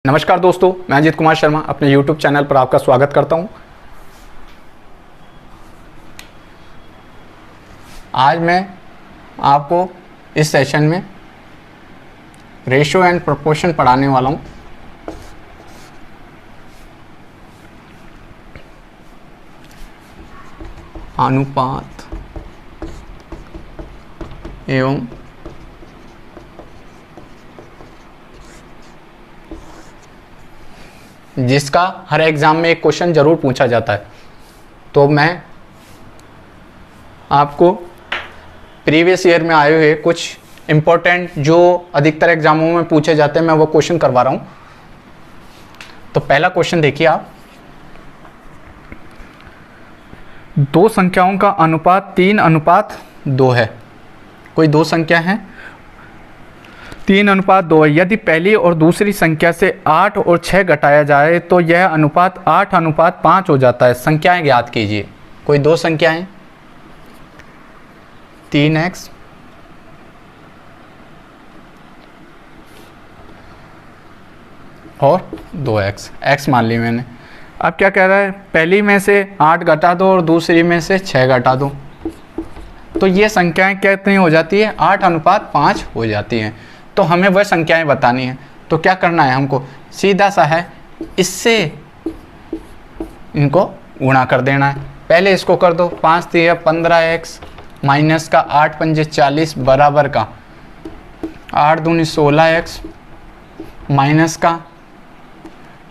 नमस्कार दोस्तों, मैं अजीत कुमार शर्मा अपने YouTube चैनल पर आपका स्वागत करता हूं। आज मैं आपको इस सेशन में रेशियो एंड प्रोपोर्शन पढ़ाने वाला हूं। अनुपात एवं जिसका हर एग्ज़ाम में एक क्वेश्चन ज़रूर पूछा जाता है, तो मैं आपको प्रीवियस ईयर में आए हुए कुछ इम्पोर्टेंट जो अधिकतर एग्जामों में पूछे जाते हैं, मैं वो क्वेश्चन करवा रहा हूँ। तो पहला क्वेश्चन देखिए आप, दो संख्याओं का अनुपात 3:2 है। कोई दो संख्या है 3:2 है। यदि पहली और दूसरी संख्या से 8 और 6 घटाया जाए तो यह अनुपात 8:5 हो जाता है। संख्याएं ज्ञात कीजिए। कोई दो संख्याएं 3x और 2x, x मान ली मैंने। अब क्या कह रहा है, पहली में से 8 घटा दो और दूसरी में से 6 घटा दो, तो ये संख्याएं कितनी हो जाती है, 8:5 हो जाती हैं। तो हमें वह संख्याएं बतानी है। तो क्या करना है हमको, सीधा सा है, इससे इनको गुणा कर देना है। पहले इसको कर दो, 5 3 15x माइनस का 8 5 40 बराबर का 8 दूनी 16x माइनस का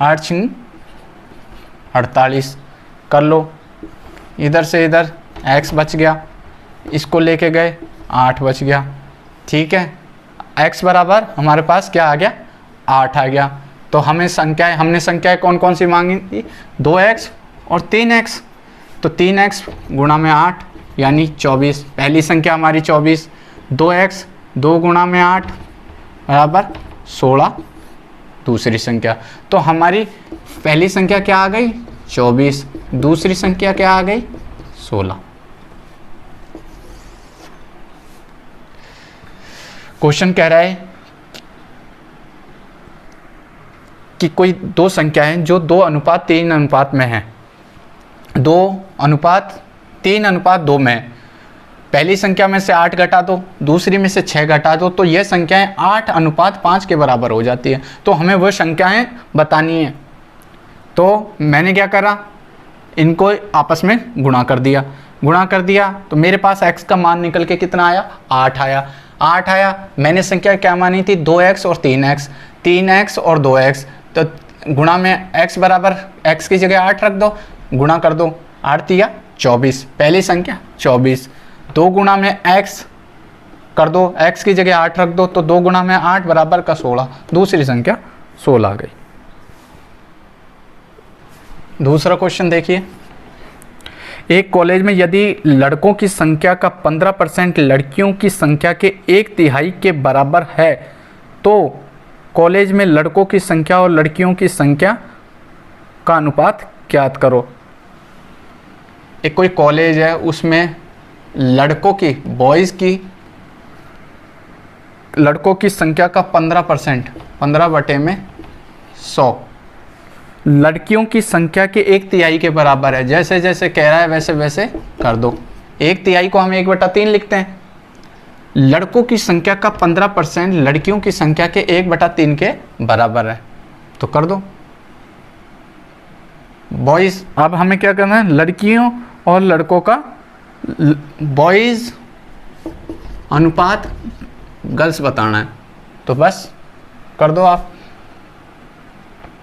8 6 48 कर लो। इधर से इधर x बच गया, इसको लेके गए 8 बच गया। ठीक है, x बराबर हमारे पास क्या आ गया, 8 आ गया। तो हमने संख्याएं कौन कौन सी मांगी थी, 2x और 3x। तो 3x गुणा में 8 यानी 24, पहली संख्या हमारी 24। 2x 2 गुणा में 8 बराबर 16 दूसरी संख्या। तो हमारी पहली संख्या क्या आ गई, 24, दूसरी संख्या क्या आ गई, 16। क्वेश्चन कह रहा है कि कोई दो संख्याएं जो 2:3 में हैं, 2:3:2 में है। पहली संख्या में से 8 घटा दो, दूसरी में से 6 घटा दो, तो यह संख्याएं 8:5 के बराबर हो जाती है। तो हमें वह संख्याएं बतानी है। तो मैंने क्या करा, इनको आपस में गुणा कर दिया। तो मेरे पास x का मान निकल के कितना आया, 8 आया। मैंने संख्या क्या मानी थी, 2x और 3x और 2x। तो गुणा में x बराबर x की जगह 8 रख दो, गुणा कर दो, 8 तिया 24, पहली संख्या 24। 2 गुणा में x कर दो, x की जगह 8 रख दो, तो 2 गुणा में 8 बराबर का 16, दूसरी संख्या 16 आ गई। दूसरा क्वेश्चन देखिए, एक कॉलेज में यदि लड़कों की संख्या का 15% लड़कियों की संख्या के 1/3 के बराबर है, तो कॉलेज में लड़कों की संख्या और लड़कियों की संख्या का अनुपात ज्ञात करो। एक कोई कॉलेज है, उसमें लड़कों की संख्या का 15%, 15/100 लड़कियों की संख्या के 1/3 के बराबर है। जैसे जैसे कह रहा है वैसे वैसे कर दो। 1/3 को हम 1/3 लिखते हैं। लड़कों की संख्या का 15% लड़कियों की संख्या के 1/3 के बराबर है, तो कर दो। बॉयज़, अब हमें क्या करना है, लड़कियों और लड़कों का बॉयज़ अनुपात गर्ल्स बताना है, तो बस कर दो आप।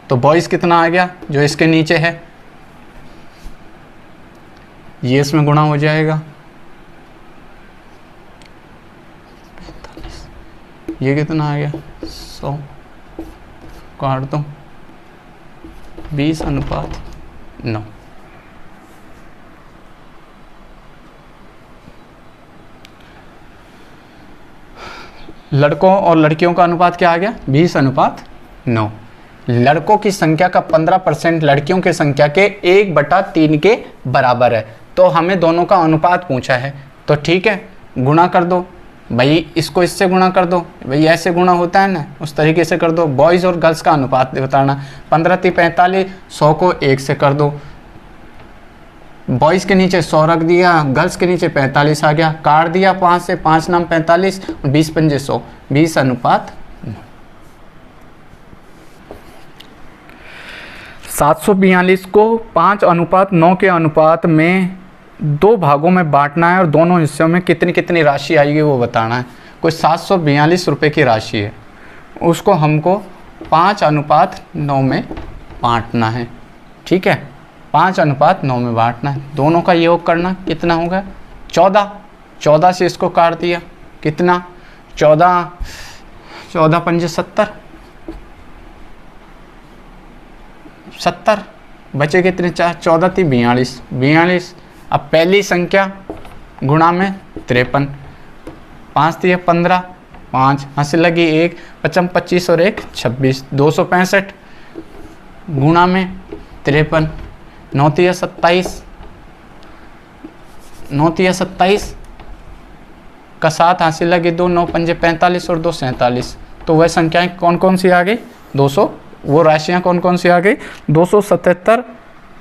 तो बॉयज़ कितना आ गया, जो इसके नीचे है, ये इसमें गुणा हो जाएगा, ये कितना आ गया, 100 काट दो, 20:9। लड़कों और लड़कियों का अनुपात क्या आ गया, 20:9। लड़कों की संख्या का 15% लड़कियों की संख्या के 1/3 के बराबर है। तो हमें दोनों का अनुपात पूछा है, तो ठीक है, गुणा कर दो। भाई इसको इससे गुणा कर दो, भाई ऐसे गुणा होता है ना, उस तरीके से कर दो। बॉयज़ और गर्ल्स का अनुपात बताना, 15 × 45, 100 को 1 से कर दो। बॉयज़ के नीचे 100 रख दिया, गर्ल्स के नीचे 45 आ गया, काट दिया 5 से, 5 नाम 45 और 20 पंजे 100, 20 अनुपात 742 को 5 अनुपात 9 के अनुपात में 2 भागों में बांटना है और दोनों हिस्सों में कितनी कितनी राशि आएगी वो बताना है। कोई 742 रुपये की राशि है, उसको हमको 5 अनुपात 9 में बांटना है। ठीक है, 5 अनुपात 9 में बांटना है, दोनों का योग करना, कितना होगा 14। 14 से इसको काट दिया, कितना 14 पंजे 70, 70 बचे कितने 4, 14 थी 42, 42। अब पहली संख्या गुणा में 53, 5 थी 15, 5 हंसी लगी 1, 55 25 और 1 26, 265 गुणा में 53, 9 थी 27, 9 थी 27 का 7 हंसी लगी 2, 9 पंजे 45 और 2 47। तो वह संख्याएं कौन कौन सी आ गई 200, वो राशियां कौन कौन सी आ गई 277,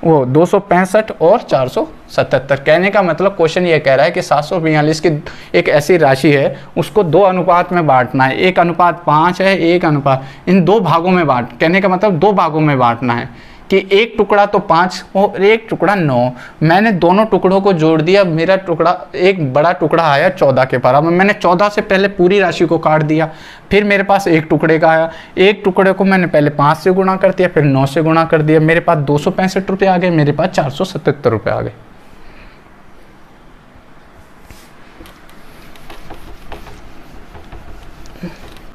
वो 265 और 477। कहने का मतलब क्वेश्चन ये कह रहा है कि 742 की एक ऐसी राशि है, उसको 2 अनुपात में बांटना है, 1 अनुपात 5 है, 1 अनुपात, इन 2 भागों में बांट, कहने का मतलब 2 भागों में बांटना है कि एक टुकड़ा तो 5 और एक टुकड़ा 9। मैंने दोनों टुकड़ों को जोड़ दिया, मेरा टुकड़ा एक बड़ा टुकड़ा आया 14 के बराबर। मैंने 14 से पहले पूरी राशि को काट दिया, फिर मेरे पास एक टुकड़े का आया, एक टुकड़े को मैंने पहले 5 से गुणा कर दिया, फिर 9 से गुणा कर दिया, मेरे पास 265 रुपये आ गए, मेरे पास 477 रुपये आ गए।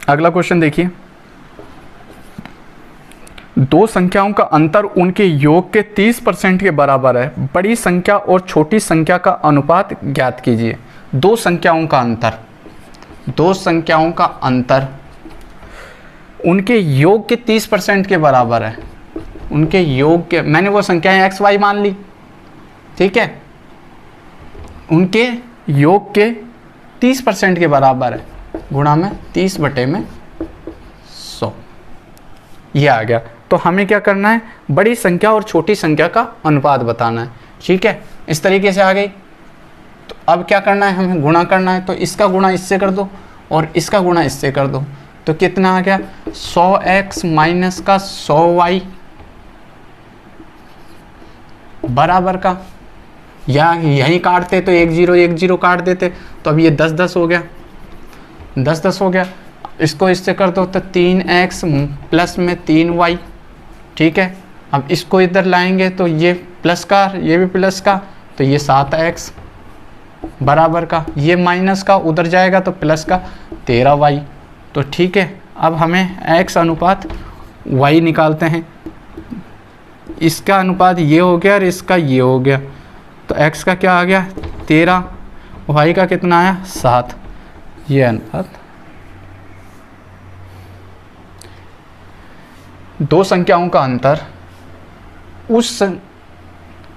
अगला क्वेश्चन देखिए, 2 संख्याओं का अंतर उनके योग के 30% के बराबर है, बड़ी संख्या और छोटी संख्या का अनुपात ज्ञात कीजिए। 2 संख्याओं का अंतर, 2 संख्याओं का अंतर उनके योग के 30% के बराबर है। उनके योग के, मैंने वो संख्याएं x y मान ली, ठीक है, उनके योग के 30% के बराबर है, गुणा में 30/100, ये आ गया। तो हमें क्या करना है, बड़ी संख्या और छोटी संख्या का अनुपात बताना है। ठीक है, इस तरीके से आ गई। तो अब क्या करना है, हमें गुणा करना है, तो इसका गुणा इससे कर दो और इसका गुणा इससे कर दो, तो कितना आ गया 100x माइनस का 100y बराबर का, या यहीं काटते तो 1 0 1 0 काट देते, तो अब ये 10 10 हो गया, 10 10 हो गया। इसको इससे कर दो तो 3x प्लस में 3y, ठीक है। अब इसको इधर लाएंगे तो ये प्लस का, ये भी प्लस का, तो ये 7x बराबर का, ये माइनस का उधर जाएगा तो प्लस का 13y। तो ठीक है, अब हमें x अनुपात y निकालते हैं। इसका अनुपात ये हो गया और इसका ये हो गया, तो x का क्या आ गया 13, y का कितना आया 7, ये अनुपात। 2 संख्याओं का अंतर,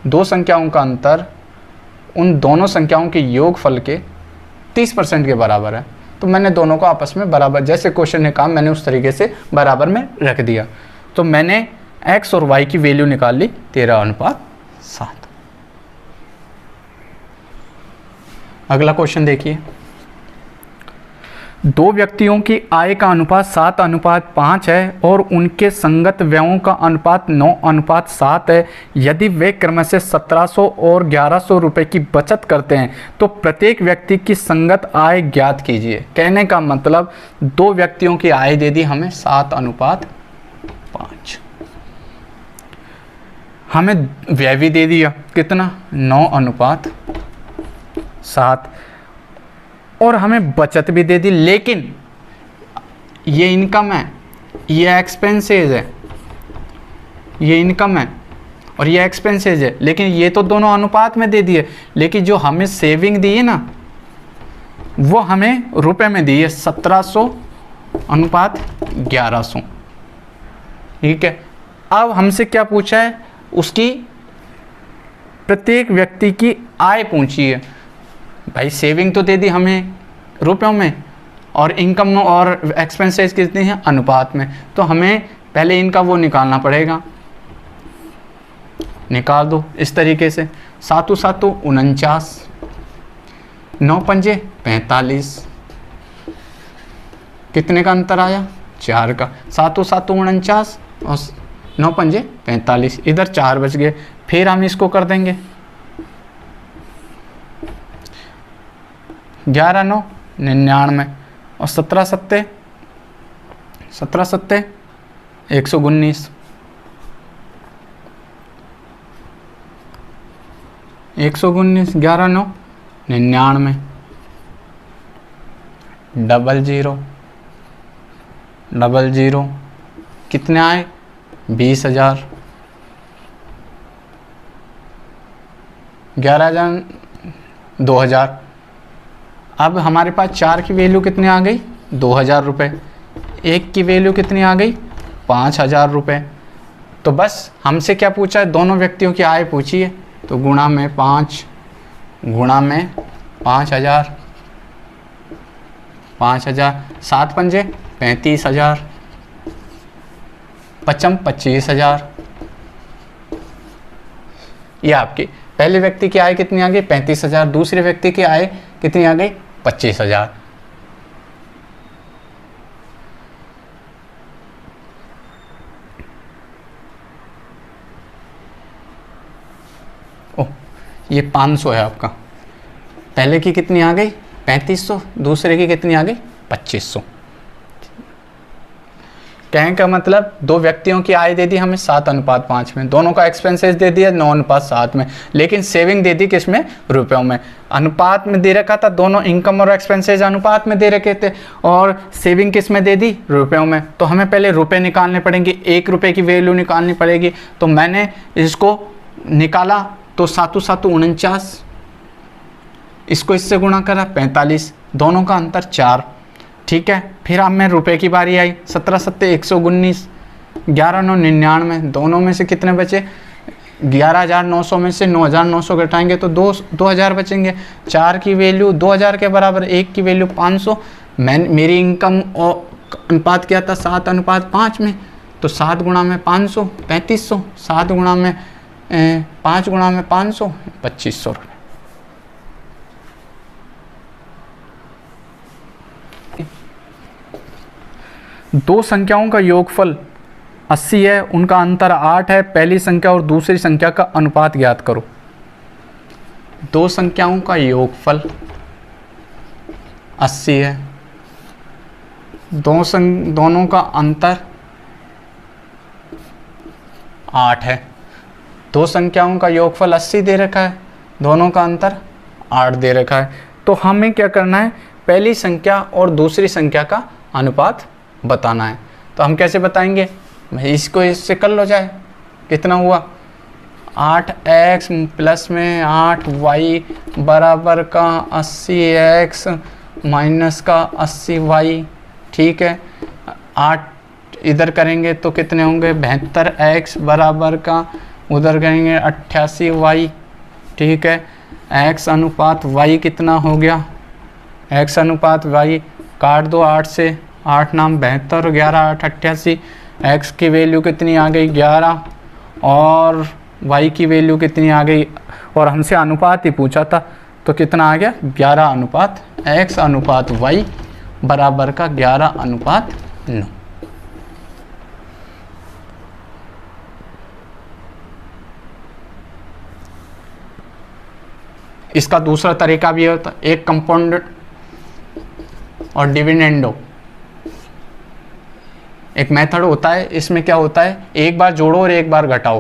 दो संख्याओं का अंतर उन दोनों संख्याओं के योगफल के 30% के बराबर है। तो मैंने दोनों को आपस में बराबर, जैसे क्वेश्चन ने कहा मैंने उस तरीके से बराबर में रख दिया। तो मैंने x और y की वैल्यू निकाल ली 13:7। अगला क्वेश्चन देखिए, 2 व्यक्तियों की आय का अनुपात 7:5 है और उनके संगत व्ययों का अनुपात 9:7 है। यदि वे क्रमशः 1700 और 1100 रुपये की बचत करते हैं तो प्रत्येक व्यक्ति की संगत आय ज्ञात कीजिए। कहने का मतलब 2 व्यक्तियों की आय दे दी हमें 7:5, हमें व्यय भी दे दिया कितना 9:7, और हमें बचत भी दे दी। लेकिन ये इनकम है, ये एक्सपेंसेस है, ये इनकम है और ये एक्सपेंसेस है, लेकिन ये तो दोनों अनुपात में दे दिए। लेकिन जो हमें सेविंग दी है ना, वो हमें रुपए में दी है 1700:1100, ठीक है। अब हमसे क्या पूछा है, उसकी प्रत्येक व्यक्ति की आय पूछी है। भाई सेविंग तो दे दी हमें रुपयों में, और इनकम और एक्सपेंसेस कितनी हैं अनुपात में। तो हमें पहले इनका वो निकालना पड़ेगा, निकाल दो इस तरीके से। 7 7 49, 9 पंजे 45, कितने का अंतर आया 4 का। 7 7 49 और 9 पंजे 45, इधर 4 बच गए। फिर हम इसको कर देंगे 11 9 99 और 17 सत्ते 119, 119 11 9 99, 00 कितने आए 20,000, 11,000 2,000। अब हमारे पास 4 की वैल्यू कितनी आ गई 2,000 रुपये, 1 की वैल्यू कितनी आ गई 5,000 रुपये। तो बस हमसे क्या पूछा है, दोनों व्यक्तियों की आय पूछी है, तो गुणा में 5 गुणा में 5,000, 5,000 7 पंजे 35,000, 55 25,000। ये आपकी पहले व्यक्ति की आय कितनी आ गई 35,000, दूसरे व्यक्ति की आय कितनी आ गई 25,000। ओह, ये 500 है आपका, पहले की कितनी आ गई 3500, दूसरे की कितनी आ गई 2500। कहने का मतलब दो व्यक्तियों की आय दे दी हमें 7:5 में, दोनों का एक्सपेंसेस दे दिया 9:7 में, लेकिन सेविंग दे दी किस में रुपयों में। अनुपात में दे रखा था, दोनों इनकम और एक्सपेंसेस अनुपात में दे रखे थे, और सेविंग किस में दे दी रुपयों में। तो हमें पहले रुपए निकालने पड़ेंगे, 1 रुपये की वैल्यू निकालनी पड़ेगी। तो मैंने इसको निकाला, तो 7 7 49, इसको इससे गुणा करा 45, दोनों का अंतर 4, ठीक है। फिर अब मैं रुपए की बारी आई, 17 7 119, 11 9 99, दोनों में से कितने बचे 11,900 में से 9,900 घटाएंगे तो 2,000 बचेंगे। 4 की वैल्यू 2,000 के बराबर, 1 की वैल्यू 500। मेरी इनकम और अनुपात क्या था 7:5 में, तो 7 गुणा में 500 3500, 7 गुणा में 5 गुणा में 500 2500 रुपये। दो संख्याओं का योगफल 80 है, उनका अंतर 8 है, पहली संख्या और दूसरी संख्या का अनुपात ज्ञात करो। दो संख्याओं का योगफल 80 है, दोनों का अंतर 8 है। दो संख्याओं का योगफल 80 दे रखा है, दोनों का अंतर 8 दे रखा है। तो हमें क्या करना है, पहली संख्या और दूसरी संख्या का अनुपात बताना है। तो हम कैसे बताएंगे, इसको इससे कर लो जाए, कितना हुआ 8x प्लस में 8y बराबर का 80x माइनस का 80y, ठीक है। 8 इधर करेंगे तो कितने होंगे 72x बराबर का, उधर करेंगे 88y, ठीक है। x अनुपात y कितना हो गया, x अनुपात y काट दो 8 से, 8 नाम 72, 11 8 88, x की वैल्यू कितनी आ गई 11 और y की वैल्यू कितनी आ गई, और हमसे अनुपात ही पूछा था तो कितना आ गया 11 अनुपात x अनुपात y बराबर का 11:9। इसका दूसरा तरीका भी होता है, एक कंपाउंडेड और डिविडेंडो एक मेथड होता है। इसमें क्या होता है, एक बार जोड़ो और एक बार घटाओ।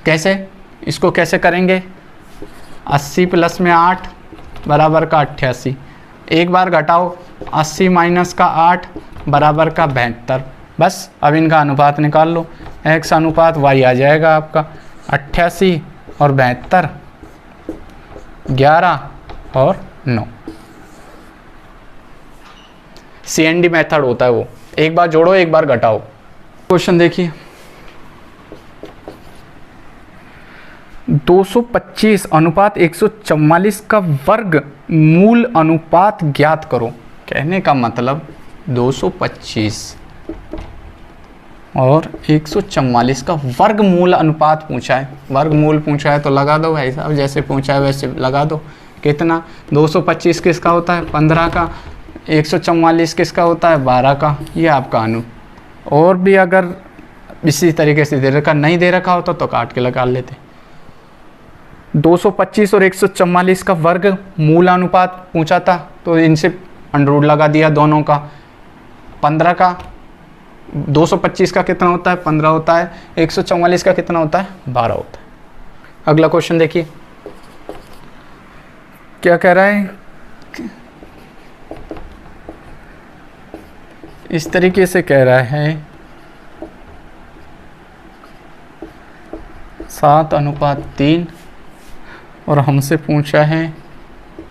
कैसे, इसको कैसे करेंगे, 80 प्लस में 8 बराबर का 88, एक बार घटाओ 80 माइनस का 8 बराबर का 72। बस अब इनका अनुपात निकाल लो, x अनुपात y आ जाएगा आपका 88 और 72, 11 और 9। CND मेथड होता है वो, एक बार जोड़ो एक बार घटाओ। क्वेश्चन देखिए, 225 अनुपात 144 का वर्ग मूल अनुपात ज्ञात करो। कहने का मतलब 225 और 144 का वर्गमूल अनुपात पूछा है। वर्गमूल पूछा है तो लगा दो भाई साहब, जैसे पूछा है वैसे लगा दो। कितना 225 किसका होता है 15 का, 144 किसका होता है 12 का। ये आपका और भी अगर इसी तरीके से दे रखा नहीं दे रखा होता तो काट के लगा लेते। 225 और 144 का वर्ग मूल अनुपात पूछा था तो इनसे अंडर लगा दिया दोनों का। 15 का 225 का कितना होता है 15 होता है, 144 का कितना होता है 12 होता है। अगला क्वेश्चन देखिए क्या कह रहा है, इस तरीके से कह रहा है 7:3 और हमसे पूछा है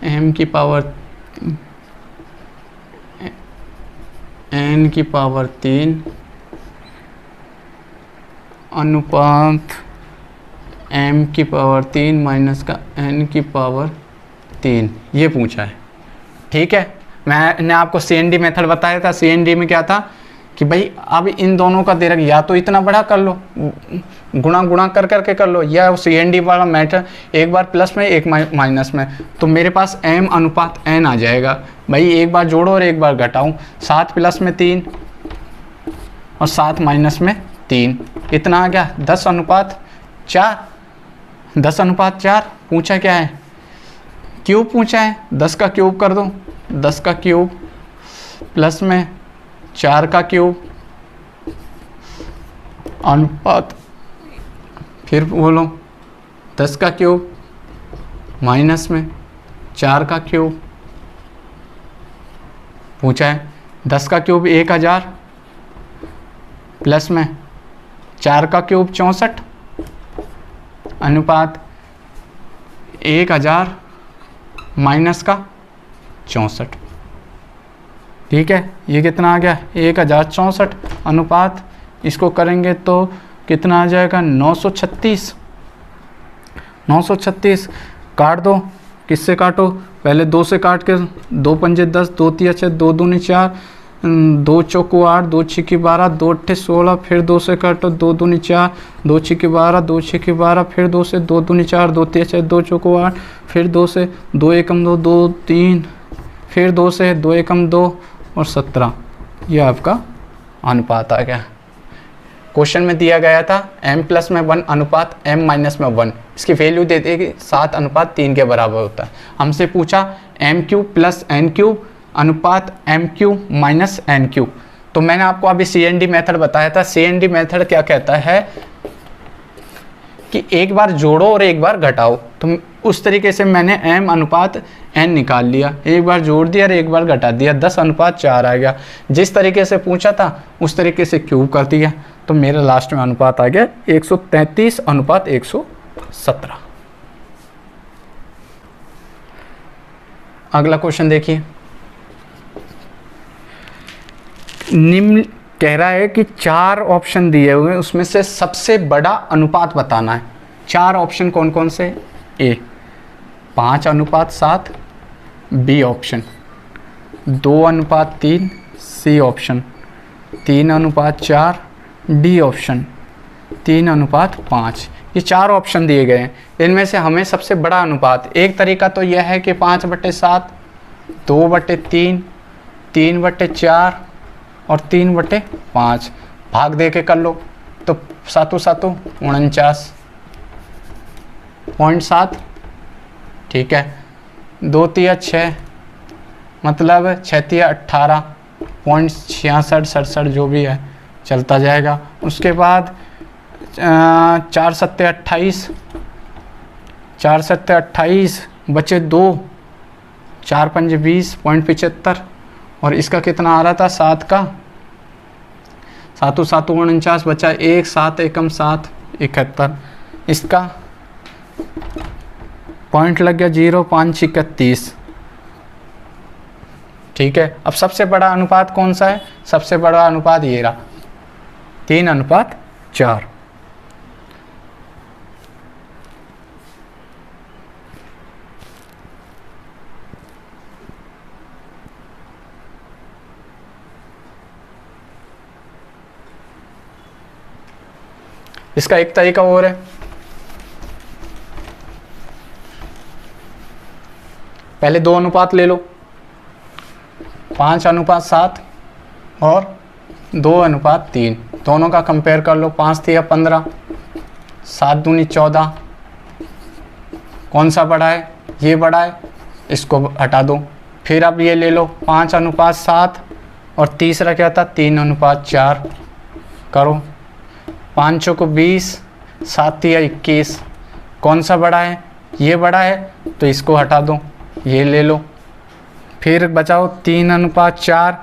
m की पावर n की पावर 3 अनुपात m की पावर 3 माइनस का n की पावर 3, ये पूछा है। ठीक है, मैंने आपको CND मेथड बताया था। CND में क्या था कि भाई अब इन दोनों का दे रखा, या तो इतना बड़ा कर लो, गुणा कर करके कर लो, या CND वाला मैटर एक बार प्लस में एक माइनस में, तो मेरे पास m अनुपात n आ जाएगा। भाई एक बार जोड़ो और एक बार घटाऊं, 7 प्लस में 3 और 7 माइनस में 3, इतना आ गया 10:4। 10:4 पूछा क्या है, क्यूब पूछा है। 10 का क्यूब कर दो, 10 का क्यूब प्लस में 4 का क्यूब अनुपात, फिर बोलो 10 का क्यूब माइनस में 4 का क्यूब पूछा है। 10 का क्यूब 1000 प्लस में 4 का क्यूब 64 अनुपात 1000 माइनस का 64। ठीक है, ये कितना आ गया 1064 अनुपात, इसको करेंगे तो कितना आ जाएगा 936। 936 काट दो, किससे काटो, पहले 2 से काट के, 2 पंजे 10, 2 तिया 6, 2 दूनी 4, 2 चौको 8, 2 छिकी 12, 2 अट्ठे 16, फिर 2 से काटो, 2 दूनी 4, 2 छिकी 12, 2 छिकी 12, फिर 2 से, 2 दूनी 4, 2 तिया 6, 2 चौको 8, फिर 2 से, 2 एकम 2, 2 3, फिर 2 से, 2 एकम 2 और 17। यह आपका अनुपात आ गया। क्वेश्चन में दिया गया था m प्लस में 1 अनुपात m माइनस में 1, इसकी वैल्यू दे दी कि 7:3 के बराबर होता है। हमसे पूछा m³ प्लस n³ अनुपात m³ माइनस n³। तो मैंने आपको अभी CND मेथड बताया था। CND मेथड क्या कहता है कि एक बार जोड़ो और एक बार घटाओ, तो उस तरीके से मैंने m अनुपात n निकाल लिया, एक बार जोड़ दिया और एक बार घटा दिया, 10:4 आ गया। जिस तरीके से पूछा था उस तरीके से क्यूब कर दिया, तो मेरा लास्ट में अनुपात आ गया 133:117। अगला क्वेश्चन देखिए, निम्न कह रहा है कि 4 ऑप्शन दिए हुए हैं, उसमें से सबसे बड़ा अनुपात बताना है। 4 ऑप्शन कौन कौन से, A 5:7, B option 2:3, C option 3:4, D option 3:5। ये 4 ऑप्शन दिए गए हैं, इनमें से हमें सबसे बड़ा अनुपात, एक तरीका तो यह है कि 5/7, 2/3, 3/4 और 3/5 भाग दे के कर लो, तो 7 49.7। ठीक है, 2 तिया 6 मतलब 6 तिया 18.66 जो भी है चलता जाएगा। उसके बाद 4 7 28, 4 7 28 बचे 2, 4 5 20.75 और इसका कितना आ रहा था 7 का, 7 7 49 बचा 1, 7 एकम 7 71, इसका पॉइंट लग गया 0, 5 31। ठीक है, अब सबसे बड़ा अनुपात कौन सा है, सबसे बड़ा अनुपात ये रहा 3:4। इसका एक तरीका और है, पहले 2 अनुपात ले लो, 5:7 और 2:3, दोनों का कंपेयर कर लो। 5 तिया 15, 7 दूनी 14, कौन सा बड़ा है? ये बड़ा है, इसको हटा दो। फिर अब ये ले लो 5:7 और तीसरा क्या था? 3:4, करो। 5 को 20, 7 तिया 21, कौन सा बड़ा है? ये बड़ा है, तो इसको हटा दो, ये ले लो। फिर बचाओ 3:4,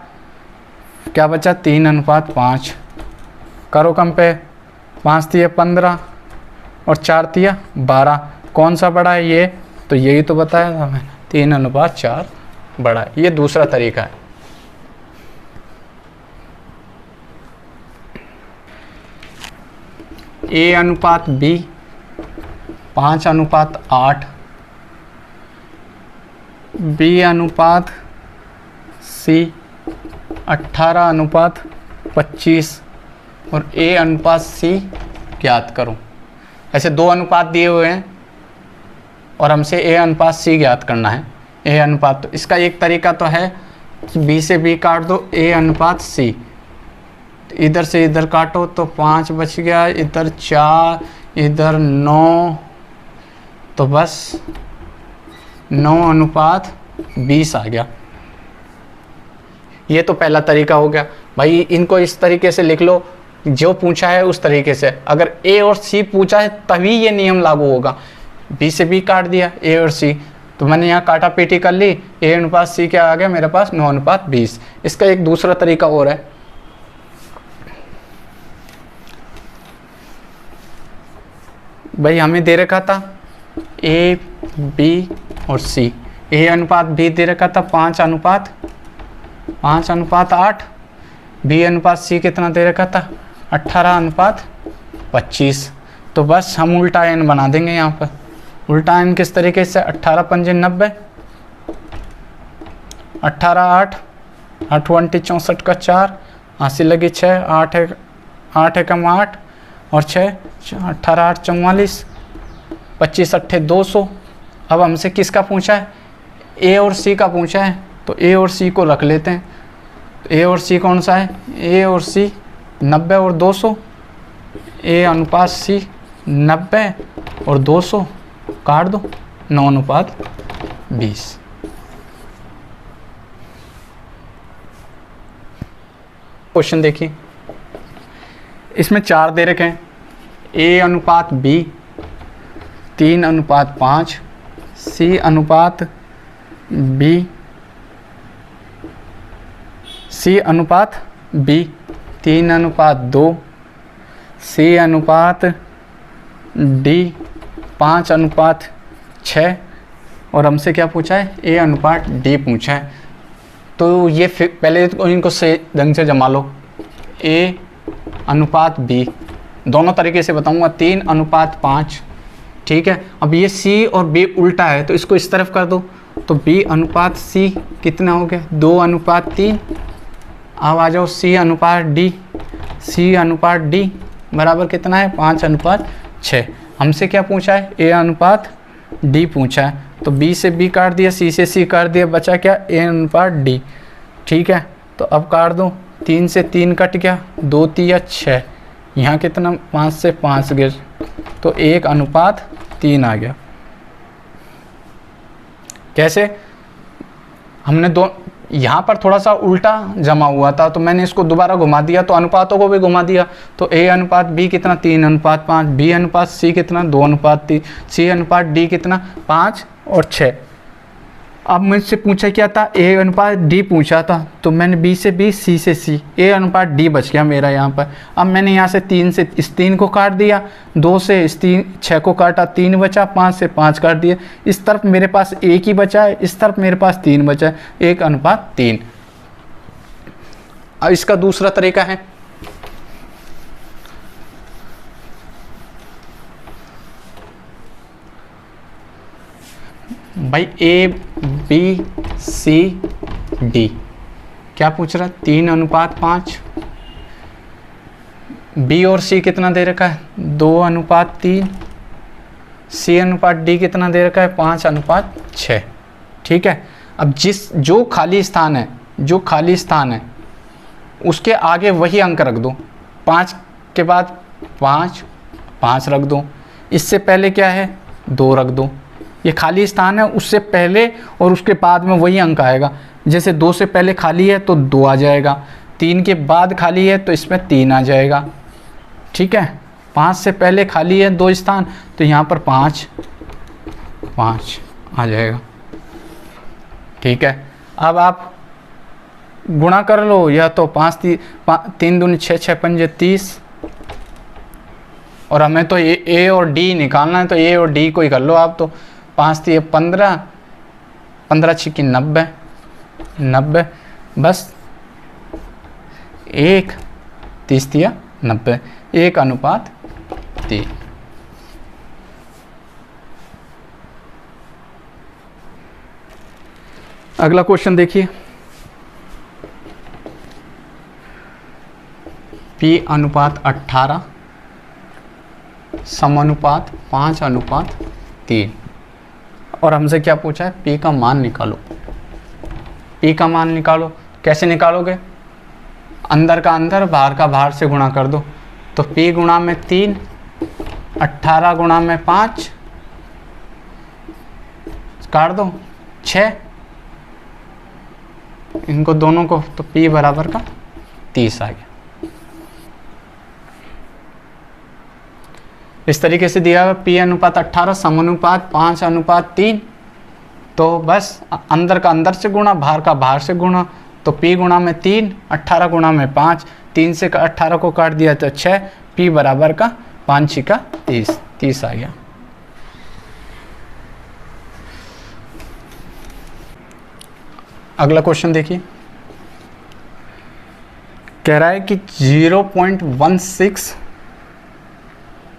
क्या बचा? 3:5, करो कंपेयर। 5 तिया 15 और 4 तिया 12, कौन सा बड़ा है? ये, तो यही तो बताया था मैंने, 3:4 बड़ा है। ये दूसरा तरीका है। A/B 5:8, B/C 18:25 और A/C ज्ञात करो। ऐसे 2 अनुपात दिए हुए हैं और हमसे A/C ज्ञात करना है। A अनुपात, तो इसका एक तरीका तो है कि B से B काट दो, A/C, इधर से इधर काटो तो 5 बच गया, इधर 4, इधर 9, तो बस 9:20 आ गया। ये तो पहला तरीका हो गया। भाई इनको इस तरीके से लिख लो, जो पूछा है उस तरीके से। अगर A और C पूछा है तभी ये नियम लागू होगा। B से B काट दिया, A और C, तो मैंने यहाँ काटा पीटी कर ली, A/C क्या आ गया मेरे पास? 9:20। इसका एक दूसरा तरीका और है, भाई हमें दे रखा था A, B और C। A/B दे रखा था 5:8, B/C कितना दे रखा था? 18:25। तो बस हम उल्टा n बना देंगे यहाँ पर। उल्टा n किस तरीके से? 18 पंजे 90, 18 8 8 64 का 4, 80 लगी 6, 8 एकम 8 और 6, 18 8 44, 25 8 200। अब हमसे किसका पूछा है? A और C का पूछा है, तो A और C को रख लेते हैं। तो A और C कौन सा है? A और C 90 और 200, A/C 90 और 200, काट दो, 9:20। क्वेश्चन देखिए, इसमें 4 दे रखे हैं, A/B 3:5, C/B 3:2, C/D 5:6 और हमसे क्या पूछा है? A/D पूछा है। तो ये पहले तो इनको से ढंग से जमा लो। A/B दोनों तरीके से बताऊंगा, 3:5, ठीक है। अब ये C और B उल्टा है तो इसको इस तरफ कर दो, तो B/C कितना हो गया? 2:3। अब आ जाओ C/D, C/D बराबर कितना है? 5:6। हमसे क्या पूछा है? A/D पूछा है, तो B से B काट दिया, C से C काट दिया, बचा क्या? A/D, ठीक है। तो अब काट दो, 3 से 3 कट गया, 2 तिया 6, यहाँ कितना? 5 से 5 गिर, तो 1:3 आ गया। कैसे? हमने यहाँ पर थोड़ा सा उल्टा जमा हुआ था तो मैंने इसको दोबारा घुमा दिया, तो अनुपातों को भी घुमा दिया। तो A/B कितना? 3:5, B/C कितना? 2:3, C/D कितना? 5 और 6। अब मुझसे पूछा क्या था? A/D पूछा था, तो मैंने B से B, C से C, A/D बच गया मेरा यहाँ पर। अब मैंने यहाँ से 3 से इस 3 को काट दिया, 2 से इस 6 को काटा, 3 बचा, 5 से 5 काट दिए। इस तरफ मेरे पास 1 ही बचा है, इस तरफ मेरे पास 3 बचा है, 1:3। अब इसका दूसरा तरीका है, भाई A/B/C/D क्या पूछ रहा? 3:5, बी और सी कितना दे रखा है, 2:3, सी अनुपात डी कितना दे रखा है, 5:6। ठीक है, अब जो खाली स्थान है उसके आगे वही अंक रख दो, 5 के बाद 5 रख दो, इससे पहले क्या है 2 रख दो। ये खाली स्थान है, उससे पहले और उसके बाद में वही अंक आएगा। जैसे 2 से पहले खाली है तो 2 आ जाएगा, 3 के बाद खाली है तो इसमें 3 आ जाएगा। ठीक है, 5 से पहले खाली है 2 स्थान तो यहाँ पर 5 आ जाएगा। ठीक है, अब आप गुणा कर लो, या तो 3 दूनी 6, 6 पंजे 30, और हमें तो ए और डी निकालना है तो ए और डी को ही कर लो आप। तो 5 3 15, 15 6 90, बस 1 30 3 90, 1:3। अगला क्वेश्चन देखिए, P:18 समानुपात 5:3, और हमसे क्या पूछा है, P का मान निकालो। P का मान निकालो, कैसे निकालोगे, अंदर का अंदर बाहर का बाहर से गुणा कर दो। तो P गुणा में 3, 18 गुणा में 5, काट दो 6, इनको दोनों को, तो P बराबर का 30 आ गया। इस तरीके से दिया हुआ P:18 समानुपात 5:3, तो बस अंदर का अंदर से गुणा बाहर का बाहर से गुणा। तो P गुणा में 3, 18 गुणा में 5, 3 से 18 को काट दिया तो 6, P बराबर का 5 6 का 30 आ गया। अगला क्वेश्चन देखिए, कह रहा है कि 0.16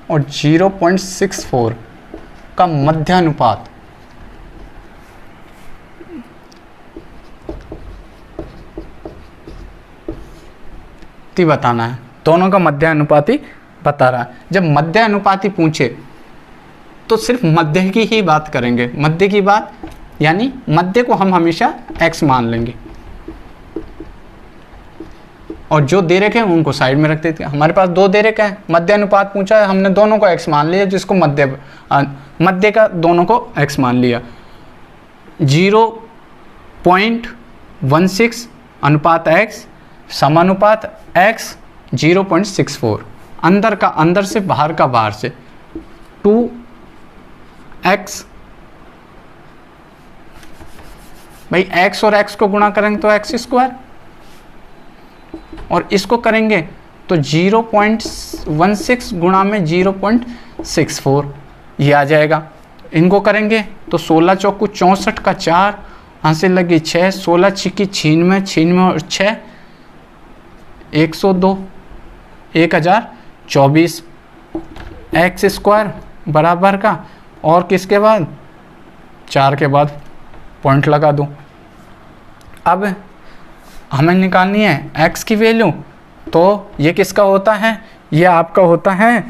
और 0.64 का मध्यानुपात बताना है। दोनों का मध्यानुपाती बता रहा है। जब मध्यानुपाती पूछे तो सिर्फ मध्य की ही बात करेंगे। मध्य की बात यानी मध्य को हम हमेशा x मान लेंगे, और जो दे रखे हैं उनको साइड में रख देते हैं। हमारे पास 2 दे रखे हैं, मध्य अनुपात पूछा है, हमने दोनों को x मान लिया, जिसको मध्य का दोनों को x मान लिया। 0.16 अनुपात x समानुपात x 0.64, अंदर का अंदर से बाहर का बाहर से 2x। भाई x और x को गुणा करेंगे तो x², और इसको करेंगे तो 0.16 गुणा में 0.64 ये आ जाएगा। इनको करेंगे तो 16 चौकू 64 का 4, हासिल लगी 6, 16 छिकी 96 और 6 102, 1024 x² बराबर का, और किसके बाद 4 के बाद पॉइंट लगा दो। अब हमें निकालनी है x की वैल्यू, तो ये किसका होता है, ये आपका होता है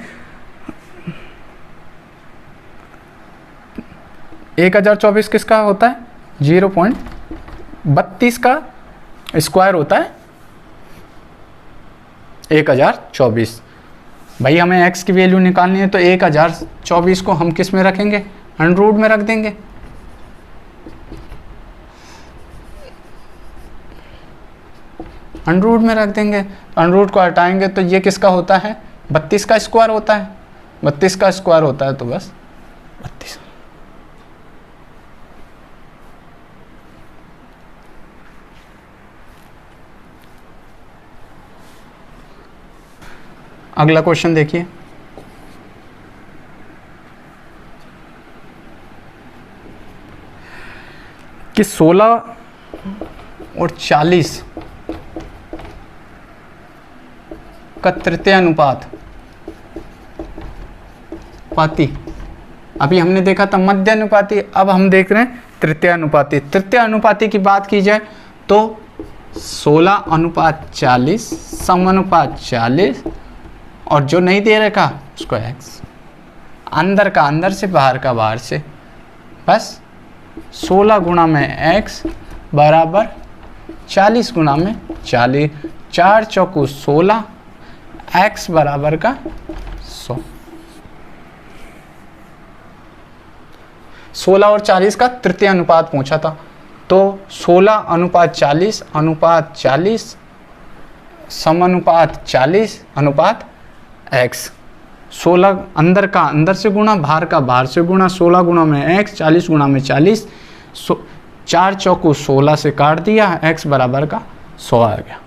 1024 किसका होता है, 0.32 का स्क्वायर होता है 1024। भाई हमें x की वैल्यू निकालनी है तो 1024 को हम किस में रखेंगे, अंडर रूट में रख देंगे। अंडर रूट में रख देंगे, तो अंडर रूट को हटाएंगे तो ये किसका होता है, 32 का स्क्वायर होता है। 32 का स्क्वायर होता है तो बस 32। अगला क्वेश्चन देखिए, कि 16 और 40 का तृतीय अनुपात पाती, अभी हमने देखा था मध्य अनुपाती, अब हम देख रहे हैं तृतीय अनुपाती। तृतीय अनुपाती की बात की जाए तो 16:40 समानुपात 40 और जो नहीं दे रखा उसको x, अंदर का अंदर से, बाहर का बाहर से, बस 16 गुणा में x बराबर 40 गुणा में 40, 4 चौकू 16, x बराबर का 100। 16 और 40 का तृतीय अनुपात पूछा था, तो 16 अनुपात 40 अनुपात 40 समानुपात 40 अनुपात x। 16 अंदर का अंदर से गुणा, बाहर का बाहर से गुणा, 16 गुणा में x, 40 गुणा में 40, 4 चौकू 16 से काट दिया, x बराबर का 100 आ गया।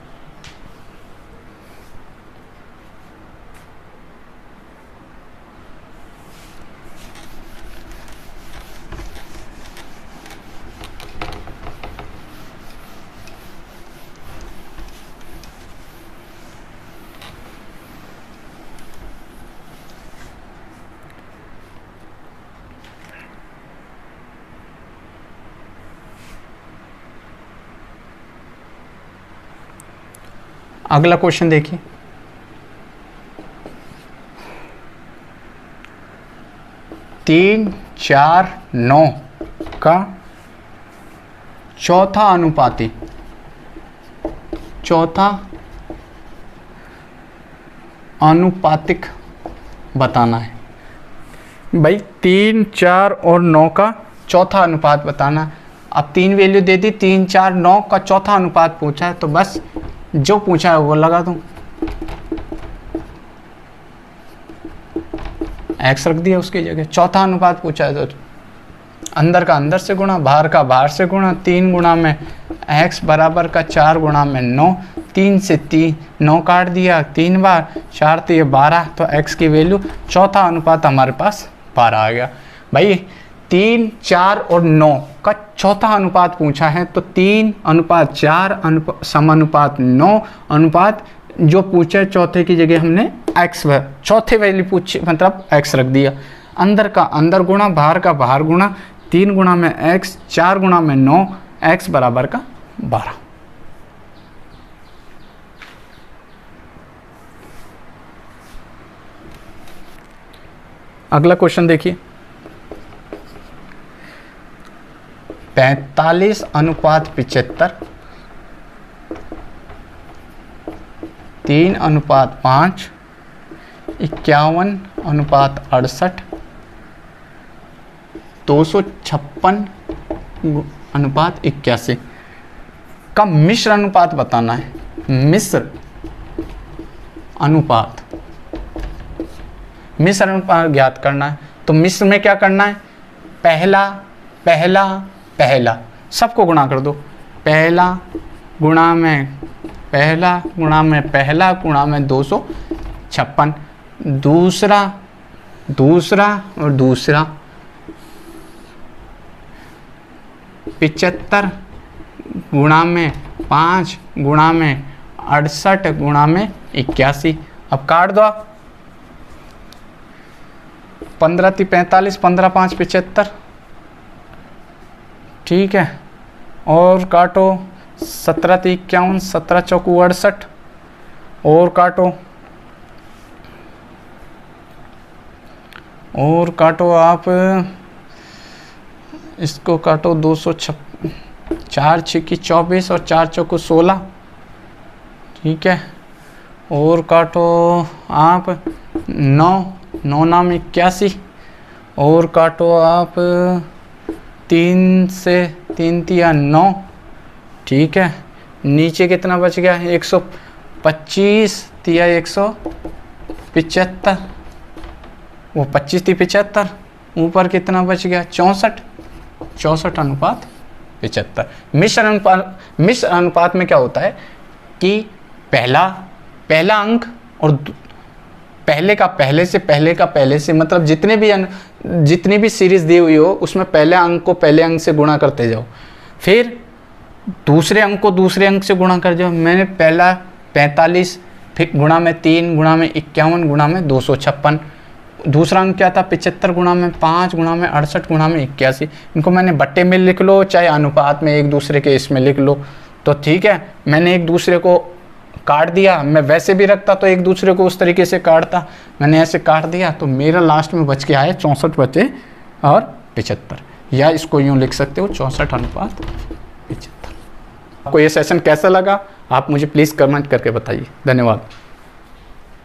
अगला क्वेश्चन देखिए, तीन चार 9 का चौथा अनुपातिक बताना है। भाई 3, 4 और 9 का चौथा अनुपात बताना है। अब 3 वैल्यू दे दी, 3, 4, 9 का चौथा अनुपात पूछा है, तो बस जो पूछा है वो लगा दूं, x रख दिया उसकी जगह। चौथा अनुपात पूछा है तो अंदर का अंदर से गुणा, बाहर का बाहर से गुणा, 3 गुणा में x बराबर का 4 गुणा में 9, 3 से 9 काट दिया 3 बार, 4 तो ये 12, तो x की वैल्यू चौथा अनुपात हमारे पास 12 आ गया। भाई 3, 4 और 9 का चौथा अनुपात पूछा है, तो 3 अनुपात 4 समानुपात 9 अनुपात जो पूछा है चौथे की जगह हमने x चौथे वैल्यू पूछी, मतलब x रख दिया। अंदर का अंदर गुणा, बाहर का बाहर गुणा, 3 गुणा में x, 4 गुणा में 9, x बराबर का 12। अगला क्वेश्चन देखिए, 45 अनुपात 75, 3 अनुपात 5, 51 अनुपात 68, 256 अनुपात 81 का मिश्र अनुपात बताना है। मिश्र अनुपात ज्ञात करना है। तो मिश्र में क्या करना है, पहला पहला पहला सबको गुणा कर दो, पहला गुणा में पहला गुणा में पहला गुणा में 256, दूसरा दूसरा और दूसरा, 75 गुणा में 5 गुणा में 68 गुणा में 81। अब काट दो आप, 15 × 45, 15 × 5 = 75, ठीक है। और काटो, 17 × 3 = 51, 17 × 4 = 68, और काटो आप, इसको काटो, 256, 4 × 6 = 24 और 4 × 4 = 16, ठीक है। और काटो आप 9 9 नाम 81, और काटो आप 3 से 3 × 9, ठीक है। नीचे कितना बच गया, 125 × 175, वो 25 × 75, ऊपर कितना बच गया, 64 अनुपात 75। मिश्र अनुपात में क्या होता है कि पहला अंक और पहले का पहले से, मतलब जितनी भी सीरीज दी हुई हो उसमें पहले अंक को पहले अंक से गुणा करते जाओ, फिर दूसरे अंक को दूसरे अंक से गुणा कर जाओ। मैंने पहला 45 फिर गुणा में 3 गुणा में 51 गुणा में 256, दूसरा अंक क्या था, 75 गुणा में 5 गुणा में 68 गुणा में 81। इनको मैंने बट्टे में लिख लो, चाहे अनुपात में एक दूसरे के इसमें लिख लो, तो ठीक है। मैंने एक दूसरे को काट दिया, मैं वैसे भी रखता तो एक दूसरे को उस तरीके से काटता, मैंने ऐसे काट दिया तो मेरा लास्ट में बच के आए 64 बचे और 75, या इसको यूँ लिख सकते हो 64:75। आपको ये सेशन कैसा लगा आप मुझे प्लीज़ कमेंट करके बताइए। धन्यवाद।